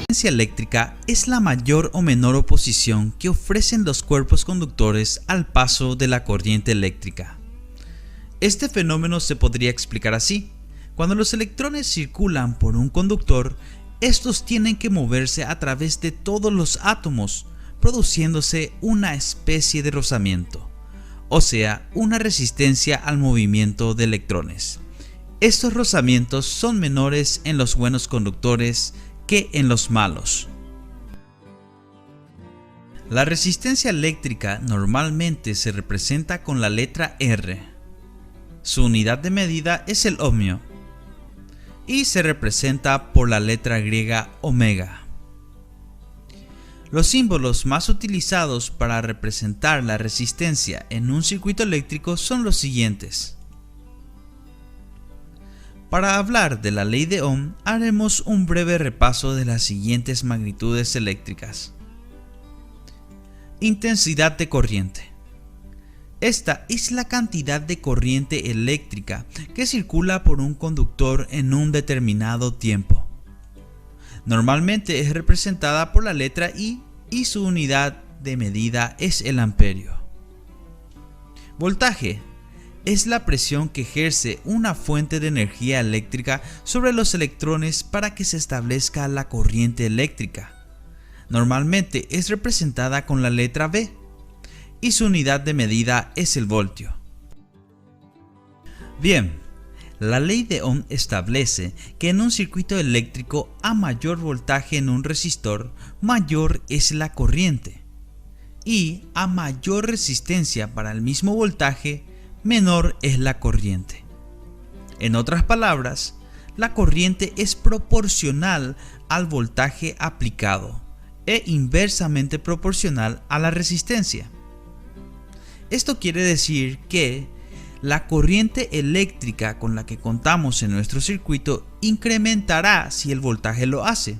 La resistencia eléctrica es la mayor o menor oposición que ofrecen los cuerpos conductores al paso de la corriente eléctrica. Este fenómeno se podría explicar así: cuando los electrones circulan por un conductor, estos tienen que moverse a través de todos los átomos, produciéndose una especie de rozamiento, o sea, una resistencia al movimiento de electrones. Estos rozamientos son menores en los buenos conductores que en los malos. La resistencia eléctrica normalmente se representa con la letra R. Su unidad de medida es el ohmio y se representa por la letra griega omega. Los símbolos más utilizados para representar la resistencia en un circuito eléctrico son los siguientes. Para hablar de la ley de Ohm, haremos un breve repaso de las siguientes magnitudes eléctricas. Intensidad de corriente. Esta es la cantidad de corriente eléctrica que circula por un conductor en un determinado tiempo. Normalmente es representada por la letra I y su unidad de medida es el amperio. Voltaje. Es la presión que ejerce una fuente de energía eléctrica sobre los electrones para que se establezca la corriente eléctrica. Normalmente es representada con la letra V y su unidad de medida es el voltio. Bien, la ley de Ohm establece que en un circuito eléctrico a mayor voltaje en un resistor, mayor es la corriente, y a mayor resistencia para el mismo voltaje, menor es la corriente. En otras palabras, la corriente es proporcional al voltaje aplicado e inversamente proporcional a la resistencia. Esto quiere decir que la corriente eléctrica con la que contamos en nuestro circuito incrementará si el voltaje lo hace.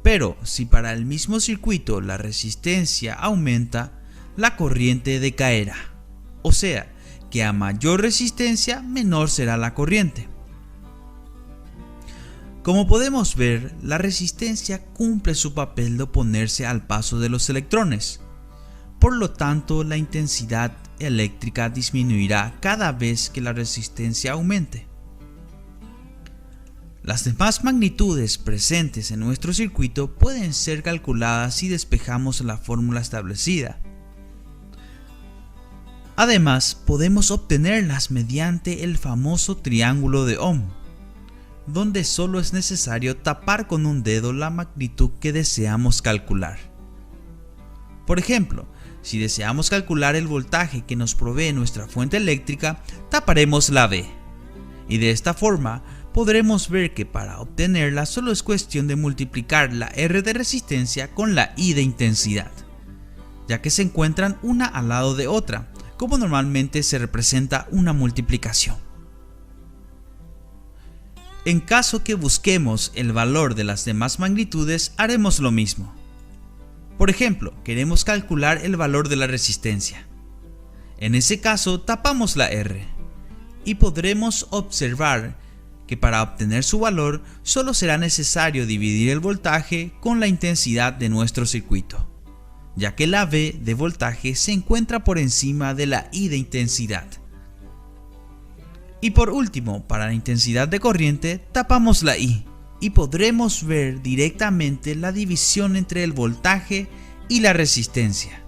Pero si para el mismo circuito la resistencia aumenta, la corriente decaerá. O sea, que a mayor resistencia, menor será la corriente. Como podemos ver, la resistencia cumple su papel de oponerse al paso de los electrones. Por lo tanto, la intensidad eléctrica disminuirá cada vez que la resistencia aumente. Las demás magnitudes presentes en nuestro circuito pueden ser calculadas si despejamos la fórmula establecida. Además, podemos obtenerlas mediante el famoso triángulo de Ohm, donde solo es necesario tapar con un dedo la magnitud que deseamos calcular. Por ejemplo, si deseamos calcular el voltaje que nos provee nuestra fuente eléctrica, taparemos la V, y de esta forma podremos ver que para obtenerla solo es cuestión de multiplicar la R de resistencia con la I de intensidad, ya que se encuentran una al lado de otra, como normalmente se representa una multiplicación. En caso que busquemos el valor de las demás magnitudes, haremos lo mismo. Por ejemplo, queremos calcular el valor de la resistencia. En ese caso, tapamos la R y podremos observar que para obtener su valor solo será necesario dividir el voltaje con la intensidad de nuestro circuito, ya que la V de voltaje se encuentra por encima de la I de intensidad. Y por último, para la intensidad de corriente, tapamos la I y podremos ver directamente la división entre el voltaje y la resistencia.